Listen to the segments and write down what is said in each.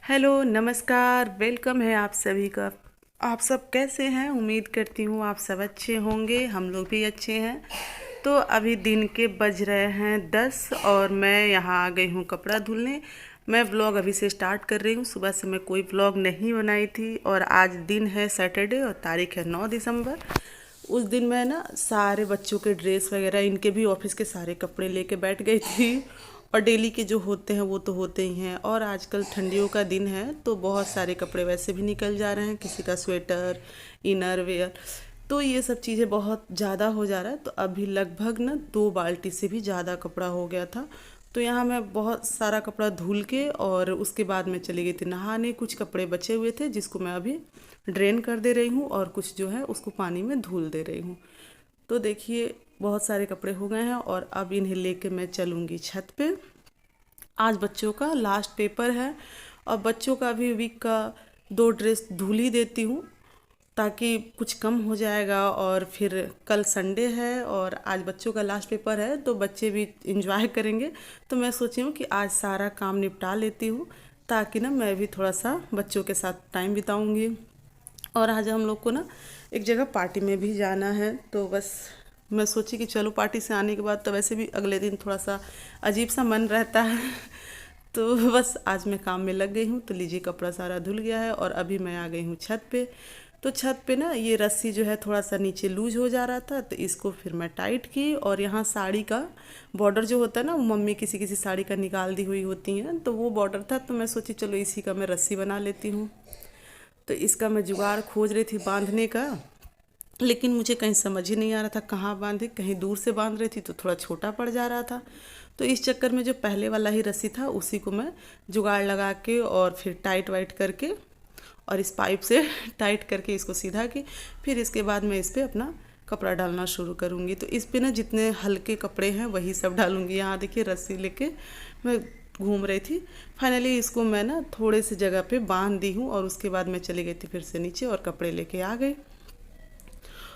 Hello, नमस्कार, welcome है आप सभी का। आप सब कैसे हैं? उम्मीद करती हूँ आप सब अच्छे होंगे, हम लोग भी अच्छे हैं। तो अभी दिन के बज रहे हैं 10 और मैं यहाँ आ गई हूँ कपड़ा धुलने। मैं व्लॉग अभी से स्टार्ट कर रही हूँ। सुबह से मैं कोई व्लॉग नहीं बनाई थी और आज दिन है सैटरडे और तारीख है 9 दिसंबर। उस दिन मैं ना सारे बच्चों के ड्रेस वगैरह, इनके भी ऑफिस के सारे कपड़े लेके बैठ गई थी। और डेली के जो होते हैं वो तो होते ही हैं, और आजकल ठंडियों का दिन है तो बहुत सारे कपड़े वैसे भी निकल जा रहे हैं, किसी का स्वेटर, इनर वेयर। तो ये सब चीज़ें बहुत ज़्यादा हो जा रहा है। तो अभी लगभग ना 2 बाल्टी से भी ज़्यादा कपड़ा हो गया था। तो यहाँ मैं बहुत सारा कपड़ा धुल के और उसके बाद मैं चली गई थी नहाने। कुछ कपड़े बचे हुए थे जिसको मैं अभी ड्रेन कर दे रही हूँ और कुछ जो है उसको पानी में धुल दे रही हूँ। तो देखिए बहुत सारे कपड़े हो गए हैं और अब इन्हें लेके मैं चलूँगी छत पे। आज बच्चों का लास्ट पेपर है और बच्चों का भी वीक का 2 ड्रेस धुल ही देती हूँ ताकि कुछ कम हो जाएगा। और फिर कल संडे है और आज बच्चों का लास्ट पेपर है तो बच्चे भी इंजॉय करेंगे। तो मैं सोची हूँ कि आज सारा काम निपटा लेती हूँ ताकि ना मैं भी थोड़ा सा बच्चों के साथ टाइम बिताऊँगी। और आज हम लोग को ना एक जगह पार्टी में भी जाना है। तो बस मैं सोची कि चलो पार्टी से आने के बाद तो वैसे भी अगले दिन थोड़ा सा अजीब सा मन रहता है। तो बस आज मैं काम में लग गई हूँ। तो लीजिए कपड़ा सारा धुल गया है और अभी मैं आ गई हूँ छत पे। तो छत पे ना ये रस्सी जो है थोड़ा सा नीचे लूज हो जा रहा था तो इसको फिर मैं टाइट की। और यहाँ साड़ी का बॉर्डर जो होता है ना, वो मम्मी किसी किसी साड़ी का निकाल दी हुई होती है, तो वो बॉर्डर था तो मैं सोची चलो इसी का मैं रस्सी बना लेती हूँ। तो इसका मैं जुगाड़ खोज रही थी बांधने का, लेकिन मुझे कहीं समझ ही नहीं आ रहा था कहाँ बांधे। कहीं दूर से बांध रही थी तो थोड़ा छोटा पड़ जा रहा था। तो इस चक्कर में जो पहले वाला ही रस्सी था उसी को मैं जुगाड़ लगा के और फिर टाइट वाइट करके और इस पाइप से टाइट करके इसको सीधा की। फिर इसके बाद मैं इस पर अपना कपड़ा डालना शुरू करूँगी। तो इस पे ना जितने हल्के कपड़े हैं वही सब डालूँगी। यहाँ देखिए रस्सी लेके मैं घूम रही थी। फाइनली इसको मैं ना थोड़े से जगह पे बांध दी हूँ और उसके बाद मैं चली गई थी फिर से नीचे और कपड़े लेके आ गई।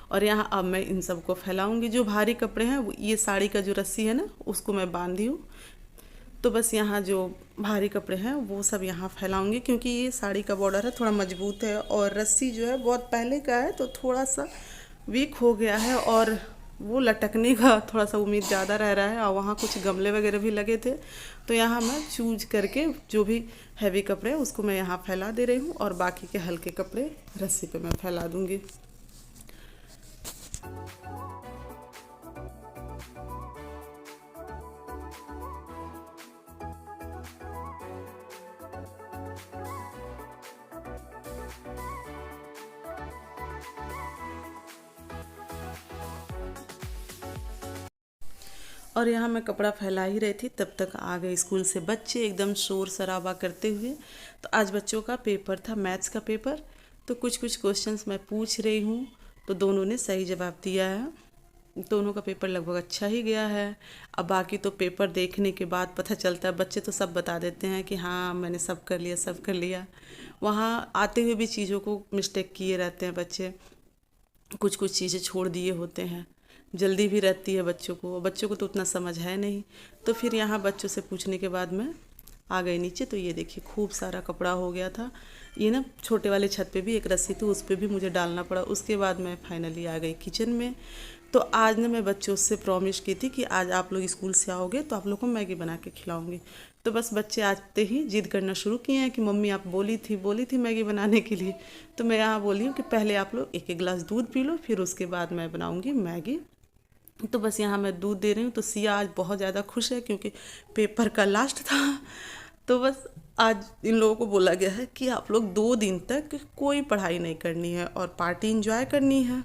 और यहाँ अब मैं इन सबको फैलाऊंगी। जो भारी कपड़े हैं ये साड़ी का जो रस्सी है ना उसको मैं बांधी हूँ। तो बस यहाँ जो भारी कपड़े हैं वो सब यहाँ फैलाऊंगी क्योंकि ये साड़ी का बॉर्डर है थोड़ा मजबूत है और रस्सी जो है बहुत पहले का है तो थोड़ा सा वीक हो गया है और वो लटकने का थोड़ा सा उम्मीद ज़्यादा रह रहा है। और वहाँ कुछ गमले वगैरह भी लगे थे तो यहाँ मैं चूज करके जो भी हैवी कपड़े हैं उसको मैं यहाँ फैला दे रही हूँ और बाकी के हल्के कपड़े रस्सी पे मैं फैला दूँगी। और यहाँ मैं कपड़ा फैला ही रही थी तब तक आ गए स्कूल से बच्चे एकदम शोर शराबा करते हुए। तो आज बच्चों का पेपर था, मैथ्स का पेपर। तो कुछ कुछ क्वेश्चंस मैं पूछ रही हूँ तो दोनों ने सही जवाब दिया है। दोनों का पेपर लगभग अच्छा ही गया है। अब बाकी तो पेपर देखने के बाद पता चलता है। बच्चे तो सब बता देते हैं कि हाँ मैंने सब कर लिया सब कर लिया। वहाँ आते हुए भी चीज़ों को मिस्टेक किए रहते हैं बच्चे। कुछ कुछ चीज़ें छोड़ दिए होते हैं। जल्दी भी रहती है बच्चों को तो उतना समझ है नहीं। तो फिर यहाँ बच्चों से पूछने के बाद मैं आ गई नीचे। तो ये देखिए खूब सारा कपड़ा हो गया था। ये ना छोटे वाले छत पे भी एक रस्सी थी उस पर भी मुझे डालना पड़ा। उसके बाद मैं फाइनली आ गई किचन में। तो आज ना मैं बच्चों से प्रॉमिस की थी कि आज आप लोग स्कूल से आओगे तो आप लोग को मैगी बना के खिलाऊंगी। तो बस बच्चे आते ही जिद करना शुरू किए हैं कि मम्मी आप बोली थी मैगी बनाने के लिए। तो मैं यहाँ बोली हूँ कि पहले आप लोग एक एक गिलास दूध पी लो फिर उसके बाद मैं बनाऊँगी मैगी। तो बस यहाँ मैं दूध दे रही हूँ। तो सिया आज बहुत ज़्यादा खुश है क्योंकि पेपर का लास्ट था। तो बस आज इन लोगों को बोला गया है कि आप लोग 2 दिन तक कोई पढ़ाई नहीं करनी है और पार्टी इंजॉय करनी है।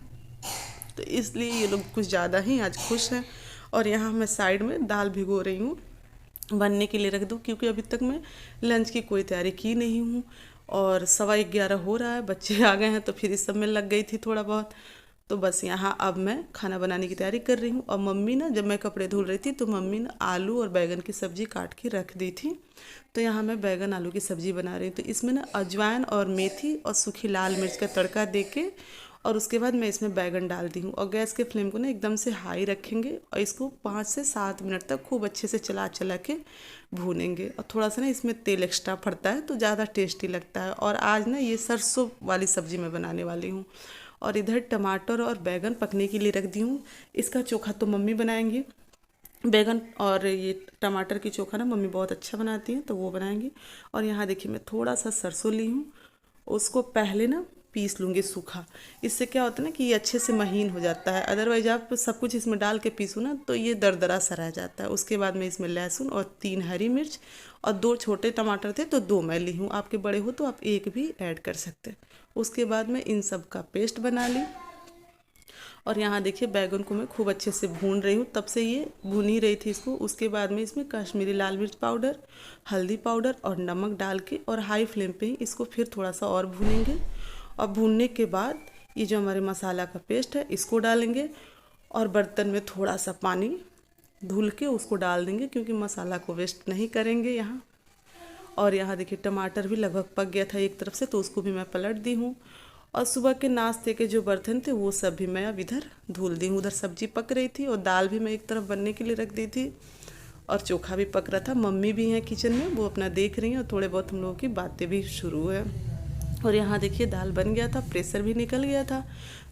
तो इसलिए ये लोग कुछ ज़्यादा ही आज खुश हैं। और यहाँ मैं साइड में दाल भिगो रही हूँ बनने के लिए रख दूँ क्योंकि अभी तक मैं लंच की कोई तैयारी की नहीं हूँ। और 11:15 हो रहा है, बच्चे आ गए हैं तो फिर इस सब में लग गई थी थोड़ा बहुत। तो बस यहाँ अब मैं खाना बनाने की तैयारी कर रही हूँ। और मम्मी ना जब मैं कपड़े धुल रही थी तो मम्मी ना आलू और बैगन की सब्ज़ी काट के रख दी थी। तो यहाँ मैं बैगन आलू की सब्ज़ी बना रही हूँ। तो इसमें ना अजवाइन और मेथी और सूखी लाल मिर्च का तड़का दे के और उसके बाद मैं इसमें बैगन डाल दी हूँ और गैस के फ्लेम को ना एकदम से हाई रखेंगे और इसको 5 से 7 मिनट तक खूब अच्छे से चला चला के भूनेंगे। और थोड़ा सा ना इसमें तेल एक्स्ट्रा पड़ता है तो ज़्यादा टेस्टी लगता है। और आज ना ये सरसों वाली सब्ज़ी मैं बनाने वाली हूँ। और इधर टमाटर और बैगन पकने के लिए रख दी हूँ। इसका चोखा तो मम्मी बनाएंगी, बैगन और ये टमाटर की चोखा ना मम्मी बहुत अच्छा बनाती हैं तो वो बनाएंगी। और यहाँ देखिए मैं थोड़ा सा सरसों ली हूँ, उसको पहले ना पीस लूँगी सूखा। इससे क्या होता है ना कि ये अच्छे से महीन हो जाता है। अदरवाइज आप सब कुछ इसमें डाल के पीसो ना तो ये दरदरा सा रह जाता है। उसके बाद मैं इसमें लहसुन और 3 हरी मिर्च और 2 छोटे टमाटर थे तो 2 मैं ली हूँ। आपके बड़े हो तो आप 1 भी ऐड कर सकते हैं। उसके बाद मैं इन सब का पेस्ट बना ली। और यहाँ देखिए बैगन को मैं खूब अच्छे से भून रही हूँ, तब से ये भून ही रही थी इसको। उसके बाद में इसमें कश्मीरी लाल मिर्च पाउडर, हल्दी पाउडर और नमक डाल के और हाई फ्लेम पे ही इसको फिर थोड़ा सा और भूनेंगे। और भूनने के बाद ये जो हमारे मसाला का पेस्ट है इसको डालेंगे और बर्तन में थोड़ा सा पानी धुल के उसको डाल देंगे क्योंकि मसाला को वेस्ट नहीं करेंगे यहाँ। और यहाँ देखिए टमाटर भी लगभग पक गया था एक तरफ से तो उसको भी मैं पलट दी हूँ। और सुबह के नाश्ते के जो बर्तन थे वो सब भी मैं अब इधर धुल दी हूँ। उधर सब्जी पक रही थी और दाल भी मैं एक तरफ बनने के लिए रख दी थी और चोखा भी पक रहा था। मम्मी भी हैं किचन में, वो अपना देख रही हैं और थोड़े बहुत हम लोगों की बातें भी शुरू है। और यहाँ देखिए दाल बन गया था, प्रेशर भी निकल गया था।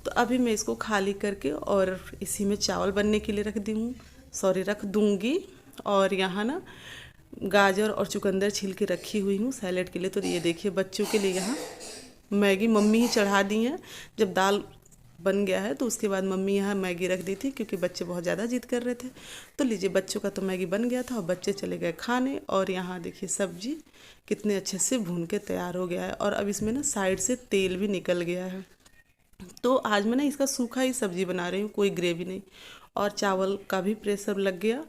तो अभी मैं इसको खाली करके और इसी में चावल बनने के लिए रख दूँगी। और यहाँ ना गाजर और चुकंदर छील के रखी हुई हूँ सैलेड के लिए। तो ये देखिए बच्चों के लिए यहाँ मैगी मम्मी ही चढ़ा दी हैं। जब दाल बन गया है तो उसके बाद मम्मी यहाँ मैगी रख दी थी क्योंकि बच्चे बहुत ज़्यादा जिद कर रहे थे। तो लीजिए बच्चों का तो मैगी बन गया था और बच्चे चले गए खाने। और यहाँ देखिए सब्जी कितने अच्छे से भून के तैयार हो गया है और अब इसमें ना साइड से तेल भी निकल गया है। तो आज मैं ना इसका सूखा ही सब्जी बना रही हूँ, कोई ग्रेवी नहीं। और चावल का भी प्रेशर लग गया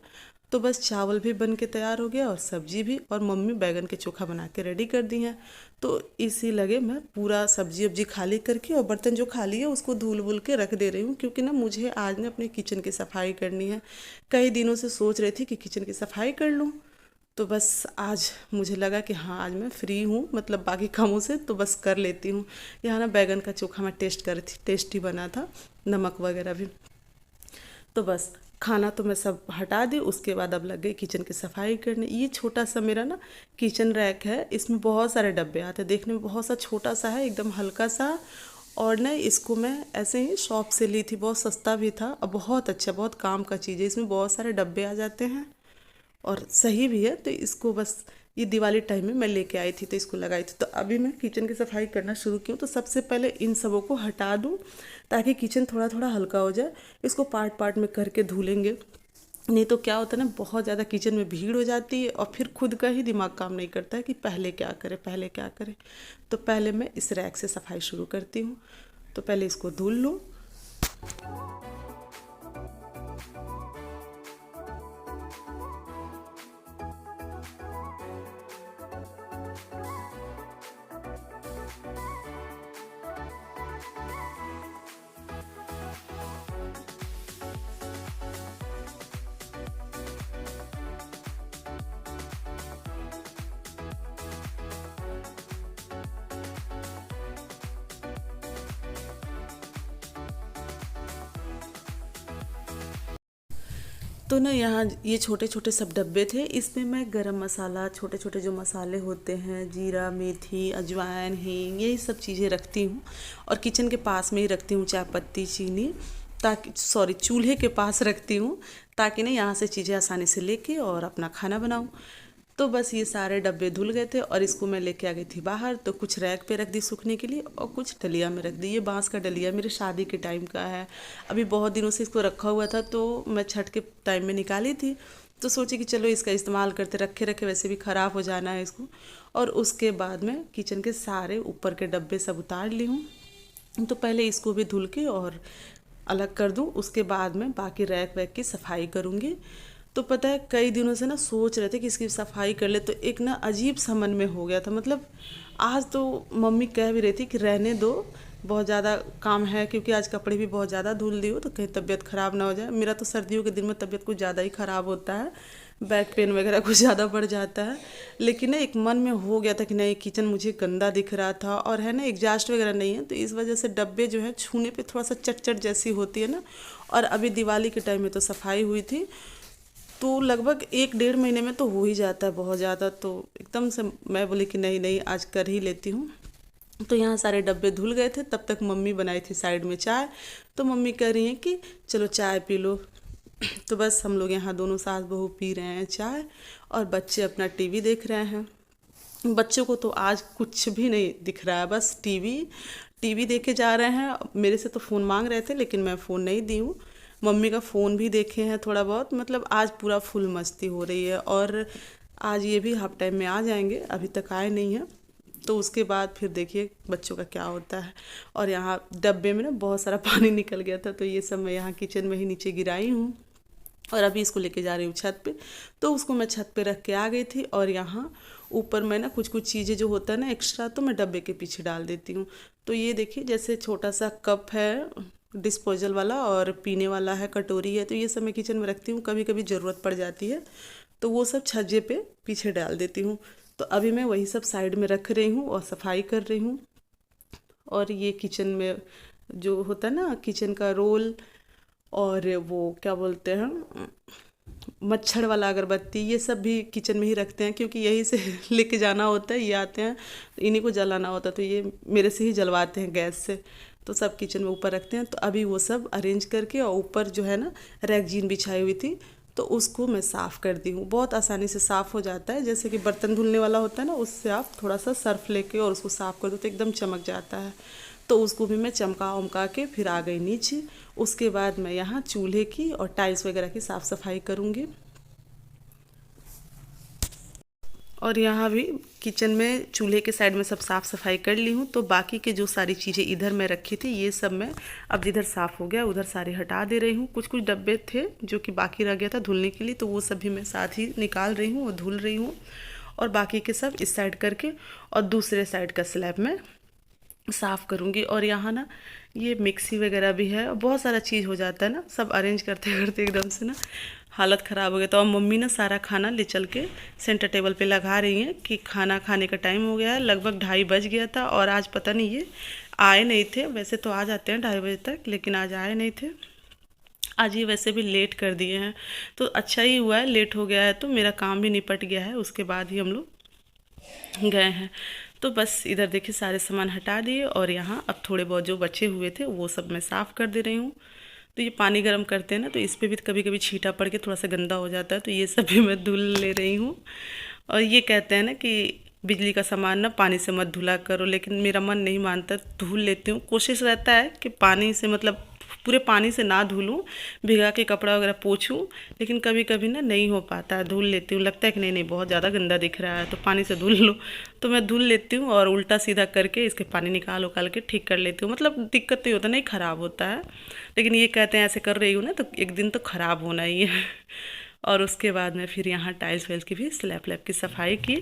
तो बस चावल भी बन के तैयार हो गया और सब्जी भी। और मम्मी बैगन के चोखा बना के रेडी कर दी हैं। तो इसी लगे मैं पूरा सब्जी वब्जी खाली करके और बर्तन जो खाली है उसको धुल वुल के रख दे रही हूँ क्योंकि ना मुझे आज ना अपने किचन की सफाई करनी है। कई दिनों से सोच रही थी कि किचन की सफाई कर लूँ तो बस आज मुझे लगा कि हाँ आज मैं फ्री हूँ, मतलब बाकी कामों से, तो बस कर लेती हूँ। यहाँ ना बैगन का चोखा मैं टेस्ट कर रही थी, टेस्टी बना था, नमक वगैरह भी। तो बस खाना तो मैं सब हटा दी। उसके बाद अब लग गई किचन की सफाई करने। ये छोटा सा मेरा ना किचन रैक है, इसमें बहुत सारे डब्बे आते हैं, देखने में बहुत सा छोटा सा है, एकदम हल्का सा। और ना इसको मैं ऐसे ही शॉप से ली थी, बहुत सस्ता भी था और बहुत अच्छा, बहुत काम का चीज़ है। इसमें बहुत सारे डब्बे आ जाते हैं और सही भी है। तो इसको बस ये दिवाली टाइम में मैं लेके आई थी तो इसको लगाई थी। तो अभी मैं किचन की सफाई करना शुरू की हूँ। तो सबसे पहले इन सबों को हटा दूँ ताकि किचन थोड़ा थोड़ा हल्का हो जाए। इसको पार्ट पार्ट में करके धुलेंगे, नहीं तो क्या होता है ना बहुत ज़्यादा किचन में भीड़ हो जाती है और फिर खुद का ही दिमाग काम नहीं करता है कि पहले क्या करें पहले क्या करें। तो पहले मैं इस रैक से सफाई शुरू करती हूँ। तो पहले इसको धुल लूँ। तो ना यहाँ ये छोटे छोटे सब डब्बे थे, इसमें मैं गरम मसाला, छोटे छोटे जो मसाले होते हैं, जीरा, मेथी, अजवाइन, हींग, यही सब चीज़ें रखती हूँ। और किचन के पास में ही रखती हूँ चाय पत्ती, चीनी, ताकि चूल्हे के पास रखती हूँ ताकि ना यहाँ से चीज़ें आसानी से लेके और अपना खाना बनाऊँ। तो बस ये सारे डब्बे धुल गए थे और इसको मैं लेके आ गई थी बाहर। तो कुछ रैक पे रख दी सूखने के लिए और कुछ डलिया में रख दी। ये बांस का डलिया मेरे शादी के टाइम का है, अभी बहुत दिनों से इसको रखा हुआ था तो मैं छठ के टाइम में निकाली थी। तो सोची कि चलो इसका इस्तेमाल करते, रखे रखे वैसे भी ख़राब हो जाना है इसको। और उसके बाद मैं किचन के सारे ऊपर के डब्बे सब उतार ली हूँ। तो पहले इसको भी धुल के और अलग कर दूँ, उसके बाद मैं बाकी रैक वैक की सफाई करूँगी। तो पता है कई दिनों से ना सोच रहे थे कि इसकी सफाई कर ले, तो एक ना अजीब सा मन में हो गया था। मतलब आज तो मम्मी कह भी रही थी कि रहने दो, बहुत ज़्यादा काम है, क्योंकि आज कपड़े भी बहुत ज़्यादा धुल दी हो तो कहीं तबीयत ख़राब ना हो जाए। मेरा तो सर्दियों के दिन में तबीयत कुछ ज़्यादा ही ख़राब होता है, बैक पेन वगैरह कुछ ज़्यादा बढ़ जाता है। लेकिन ना एक मन में हो गया था कि नहीं, किचन मुझे गंदा दिख रहा था और है ना एग्जॉस्ट वगैरह नहीं है, तो इस वजह से डब्बे जो है छूने पे थोड़ा सा चट चट जैसी होती है ना। और अभी दिवाली के टाइम में तो सफाई हुई थी, तो लगभग 1 डेढ़ महीने में तो हो ही जाता है बहुत ज़्यादा। तो एकदम से मैं बोली कि नहीं नहीं, आज कर ही लेती हूँ। तो यहाँ सारे डब्बे धुल गए थे, तब तक मम्मी बनाई थी साइड में चाय। तो मम्मी कह रही हैं कि चलो चाय पी लो। तो बस हम लोग यहाँ दोनों सास बहू पी रहे हैं चाय, और बच्चे अपना टीवी देख रहे हैं। बच्चों को तो आज कुछ भी नहीं दिख रहा है, बस टीवी टीवी देखे जा रहे हैं। मेरे से तो फ़ोन मांग रहे थे, लेकिन मैं फ़ोन नहीं दी हूँ। मम्मी का फ़ोन भी देखे हैं थोड़ा बहुत, मतलब आज पूरा फुल मस्ती हो रही है। और आज ये भी हाफ टाइम में आ जाएंगे, अभी तक आए नहीं हैं। तो उसके बाद फिर देखिए बच्चों का क्या होता है। और यहाँ डब्बे में ना बहुत सारा पानी निकल गया था, तो ये सब मैं यहाँ किचन में ही नीचे गिराई हूँ। और अभी इसको लेके जा रही हूँ छत पे। तो उसको मैं छत पे रख के आ गई थी, और यहाँ ऊपर मैं ना कुछ कुछ चीज़ें जो होता है ना एक्स्ट्रा, तो मैं डब्बे के पीछे डाल देती हूँ। तो ये देखिए, जैसे छोटा सा कप है डिस्पोजल वाला, और पीने वाला है, कटोरी है, तो ये सब मैं किचन में रखती हूँ, कभी कभी ज़रूरत पड़ जाती है। तो वो सब छज्जे पे पीछे डाल देती हूँ। तो अभी मैं वही सब साइड में रख रही हूँ और सफाई कर रही हूँ। और ये किचन में जो होता है ना किचन का रोल, और वो क्या बोलते हैं मच्छर वाला अगरबत्ती, ये सब भी किचन में ही रखते हैं, क्योंकि यही से लेके जाना होता है। ये आते हैं तो इन्हीं को जलाना होता है, तो ये मेरे से ही जलवाते हैं गैस से। तो सब किचन में ऊपर रखते हैं। तो अभी वो सब अरेंज करके, और ऊपर जो है ना रैगजीन बिछाई हुई थी, तो उसको मैं साफ़ कर दी हूँ। बहुत आसानी से साफ़ हो जाता है, जैसे कि बर्तन धुलने वाला होता है ना, उससे आप थोड़ा सा सर्फ लेके और उसको साफ़ कर दो तो एकदम चमक जाता है। तो उसको भी मैं चमका उमका के फिर आ गई नीचे। उसके बाद मैं यहाँ चूल्हे की और टाइल्स वगैरह की साफ़ सफाई करूँगी। और यहाँ भी किचन में चूल्हे के साइड में सब साफ़ सफाई कर ली हूँ। तो बाकी के जो सारी चीज़ें इधर मैं रखी थी, ये सब मैं अब जिधर साफ़ हो गया उधर सारे हटा दे रही हूँ। कुछ कुछ डब्बे थे जो कि बाकी रह गया था धुलने के लिए, तो वो सब भी मैं साथ ही निकाल रही हूँ और धुल रही हूँ। और बाकी के सब इस साइड करके, और दूसरे साइड का स्लैब में साफ़ करूँगी। और यहाँ ना ये मिक्सी वगैरह भी है, बहुत सारा चीज़ हो जाता है ना, सब अरेंज करते करते एकदम से ना हालत ख़राब हो गया। तो अब मम्मी ना सारा खाना ले चल के सेंटर टेबल पे लगा रही हैं कि खाना खाने का टाइम हो गया है। लगभग 2:30 बज गया था, और आज पता नहीं ये आए नहीं थे। वैसे तो आ जाते हैं 2:30 बजे तक, लेकिन आज आए नहीं थे। आज ये वैसे भी लेट कर दिए हैं, तो अच्छा ही हुआ है, लेट हो गया है तो मेरा काम भी निपट गया है। उसके बाद ही हम लोग गए हैं। तो बस इधर देखिए सारे सामान हटा दिए, और यहाँ अब थोड़े बहुत जो बचे हुए थे वो सब मैं साफ़ कर दे रही हूँ। तो ये पानी गर्म करते हैं ना, तो इस पर भी कभी कभी छींटा पड़ के थोड़ा सा गंदा हो जाता है, तो ये सब भी मैं धुल ले रही हूँ। और ये कहते हैं ना कि बिजली का सामान ना पानी से मत धुला करो, लेकिन मेरा मन नहीं मानता, धुल लेती हूँ। कोशिश रहता है कि पानी से मतलब पूरे पानी से ना धुलूँ, भिगा के कपड़ा वगैरह पोंछूँ, लेकिन कभी कभी ना नहीं हो पाता है। धुल लेती हूँ, लगता है कि नहीं नहीं बहुत ज़्यादा गंदा दिख रहा है तो पानी से धुल लो, तो मैं धुल लेती हूँ और उल्टा सीधा करके इसके पानी निकाल उकाल के ठीक कर लेती हूँ। मतलब दिक्कत नहीं होता, नहीं ख़राब होता है। लेकिन ये कहते हैं ऐसे कर रही हूँ ना तो एक दिन तो ख़राब होना ही है। और उसके बाद में फिर यहाँ टाइल्स वाइल्स की भी स्लैब व्लैब की सफाई की,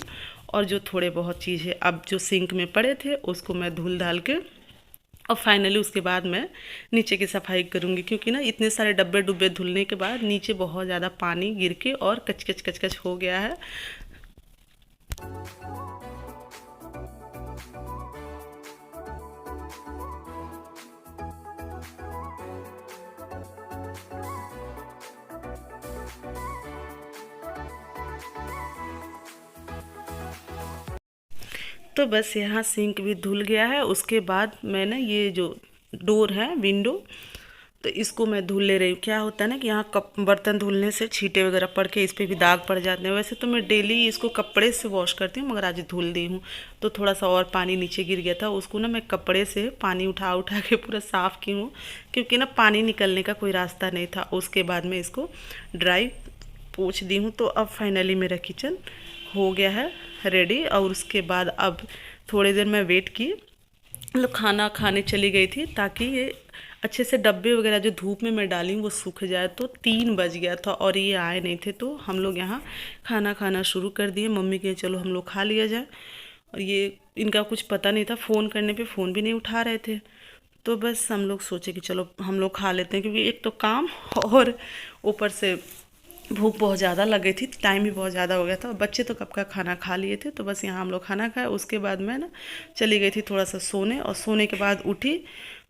और जो थोड़े बहुत चीज़ें अब जो सिंक में पड़े थे उसको मैं धुल धाल के, और फाइनली उसके बाद मैं नीचे की सफाई करूँगी, क्योंकि ना इतने सारे डब्बे डुब्बे धुलने के बाद नीचे बहुत ज़्यादा पानी गिर के और कच कच कच हो गया है। तो बस यहाँ सिंक भी धुल गया है। उसके बाद मैंने ये जो डोर है विंडो, तो इसको मैं धुल ले रही हूँ। क्या होता है ना कि यहाँ कप बर्तन धुलने से छींटे वगैरह पड़ के इस पर भी दाग पड़ जाते हैं। वैसे तो मैं डेली इसको कपड़े से वॉश करती हूँ, मगर आज धुल दी हूँ तो थोड़ा सा और पानी नीचे गिर गया था, उसको ना मैं कपड़े से पानी उठा उठा के पूरा साफ़ की हूँ, क्योंकि ना पानी निकलने का कोई रास्ता नहीं था। उसके बाद मैं इसको ड्राई पोंछ दी हूँ। तो अब फाइनली मेरा किचन हो गया है रेडी। और उसके बाद अब थोड़ी देर मैं वेट की, मतलब खाना खाने चली गई थी ताकि ये अच्छे से डब्बे वगैरह जो धूप में मैं डाली वो सूख जाए। तो 3 बज गया था और ये आए नहीं थे, तो हम लोग यहाँ खाना खाना शुरू कर दिए। मम्मी के चलो हम लोग खा लिया जाए, और ये इनका कुछ पता नहीं था, फ़ोन करने पे फ़ोन भी नहीं उठा रहे थे। तो बस हम लोग सोचे कि चलो हम लोग खा लेते हैं, क्योंकि एक तो काम और ऊपर से भूख बहुत ज़्यादा लग गई थी, टाइम भी बहुत ज़्यादा हो गया था और बच्चे तो कब का खाना खा लिए थे। तो बस यहाँ हम लोग खाना खाए, उसके बाद मैं ना चली गई थी थोड़ा सा सोने, और सोने के बाद उठी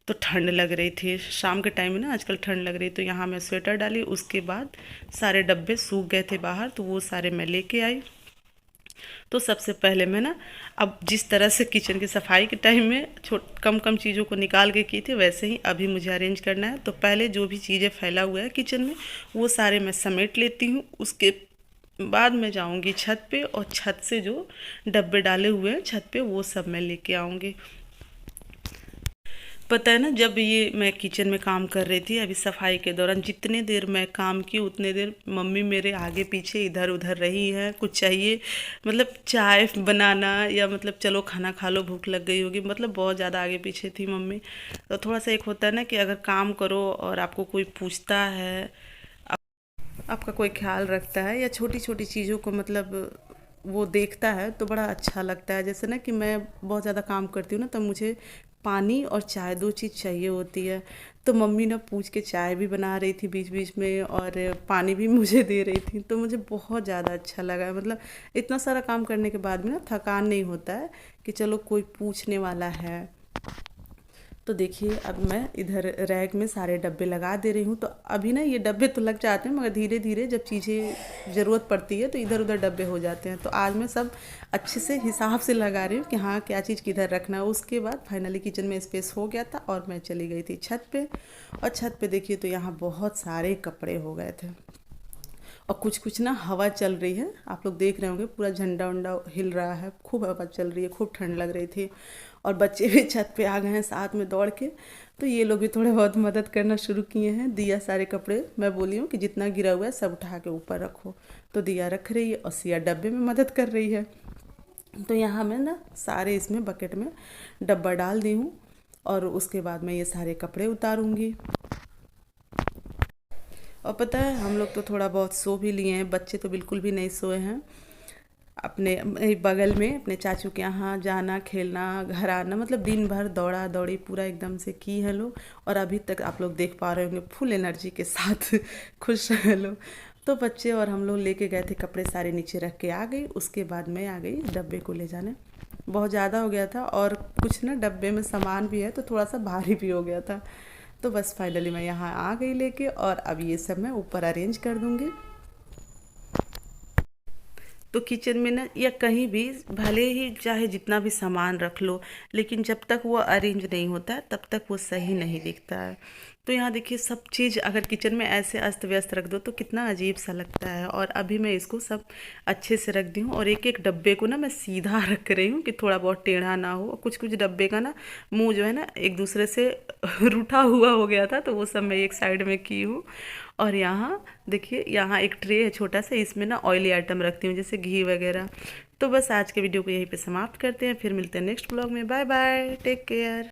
तो ठंड लग रही थी। शाम के टाइम में ना आजकल ठंड लग रही, तो यहाँ मैं स्वेटर डाली। उसके बाद सारे डब्बे सूख गए थे बाहर, तो वो सारे मैं लेके आई। तो सबसे पहले मैं ना, अब जिस तरह से किचन की सफाई के टाइम में छोट कम कम चीज़ों को निकाल के की थी, वैसे ही अभी मुझे अरेंज करना है। तो पहले जो भी चीज़ें फैला हुआ है किचन में, वो सारे मैं समेट लेती हूँ। उसके बाद मैं जाऊँगी छत पे, और छत से जो डब्बे डाले हुए हैं छत पे, वो सब मैं लेके आऊँगी। पता है ना, जब ये मैं किचन में काम कर रही थी अभी सफाई के दौरान, जितने देर मैं काम की उतने देर मम्मी मेरे आगे पीछे इधर उधर रही है। कुछ चाहिए, मतलब चाय बनाना, या मतलब चलो खाना खा लो, भूख लग गई होगी, मतलब बहुत ज़्यादा आगे पीछे थी मम्मी। तो थोड़ा सा एक होता है ना कि अगर काम करो और आपको कोई पूछता है, आपका कोई ख्याल रखता है, या छोटी छोटी चीज़ों को मतलब वो देखता है, तो बड़ा अच्छा लगता है। जैसे ना कि मैं बहुत ज़्यादा काम करती हूँ ना, तब मुझे पानी और चाय, दो चीज़ चाहिए होती है। तो मम्मी ना पूछ के चाय भी बना रही थी बीच बीच में, और पानी भी मुझे दे रही थी। तो मुझे बहुत ज़्यादा अच्छा लगा, मतलब इतना सारा काम करने के बाद भी ना थकान नहीं होता है कि चलो कोई पूछने वाला है। तो देखिए, अब मैं इधर रैक में सारे डब्बे लगा दे रही हूँ। तो अभी ना ये डब्बे तो लग जाते हैं, मगर धीरे धीरे जब चीज़ें ज़रूरत पड़ती है तो इधर उधर डब्बे हो जाते हैं। तो आज मैं सब अच्छे से हिसाब से लगा रही हूँ कि हाँ क्या चीज़ किधर रखना है। उसके बाद फाइनली किचन में स्पेस हो गया था, और मैं चली गई थी छत पे। और छत पे देखिए तो यहाँ बहुत सारे कपड़े हो गए थे, और कुछ कुछ ना हवा चल रही है, आप लोग देख रहे होंगे, पूरा झंडा उंडा हिल रहा है, खूब हवा चल रही है, खूब ठंड लग रही थी। और बच्चे भी छत पे आ गए हैं साथ में दौड़ के। तो ये लोग भी थोड़े बहुत मदद करना शुरू किए हैं। दिया सारे कपड़े, मैं बोली हूँ कि जितना गिरा हुआ है सब उठा के ऊपर रखो। तो दिया रख रही है और सिया डब्बे में मदद कर रही है। तो यहाँ मैं ना सारे इसमें बकेट में डब्बा डाल दी हूँ, और उसके बाद मैं ये सारे कपड़े उतारूँगी। और पता है, हम लोग तो थोड़ा बहुत सो भी लिए हैं, बच्चे तो बिल्कुल भी नहीं सोए हैं। अपने बगल में अपने चाचू के यहाँ जाना, खेलना, घर आना, मतलब दिन भर दौड़ा दौड़ी पूरा एकदम से की है लोग। और अभी तक आप लोग देख पा रहे होंगे फुल एनर्जी के साथ खुश है लोग। तो बच्चे और हम लोग लेके गए थे कपड़े, सारे नीचे रख के आ गई। उसके बाद मैं आ गई डब्बे को ले जाने। बहुत ज़्यादा हो गया था, और कुछ ना डब्बे में सामान भी है तो थोड़ा सा भारी भी हो गया था। तो बस फाइनली मैं यहाँ आ गई लेके, और अब ये सब मैं ऊपर अरेंज कर दूँगी। तो किचन में ना या कहीं भी, भले ही चाहे जितना भी सामान रख लो, लेकिन जब तक वो अरेंज नहीं होता है तब तक वो सही नहीं दिखता है। तो यहाँ देखिए, सब चीज़ अगर किचन में ऐसे अस्त व्यस्त रख दो तो कितना अजीब सा लगता है। और अभी मैं इसको सब अच्छे से रख दी हूँ, और एक एक डब्बे को ना मैं सीधा रख रही हूँ कि थोड़ा बहुत टेढ़ा ना हो। कुछ कुछ डब्बे का ना मुंह जो है ना एक दूसरे से रूठा हुआ हो गया था, तो वो सब मैं एक साइड में की हूँ। और यहाँ देखिए, यहाँ एक ट्रे है छोटा सा, इसमें ना ऑयली आइटम रखती हूँ जैसे घी वगैरह। तो बस आज के वीडियो को यहीं पे समाप्त करते हैं, फिर मिलते हैं नेक्स्ट ब्लॉग में। Bye bye, take care.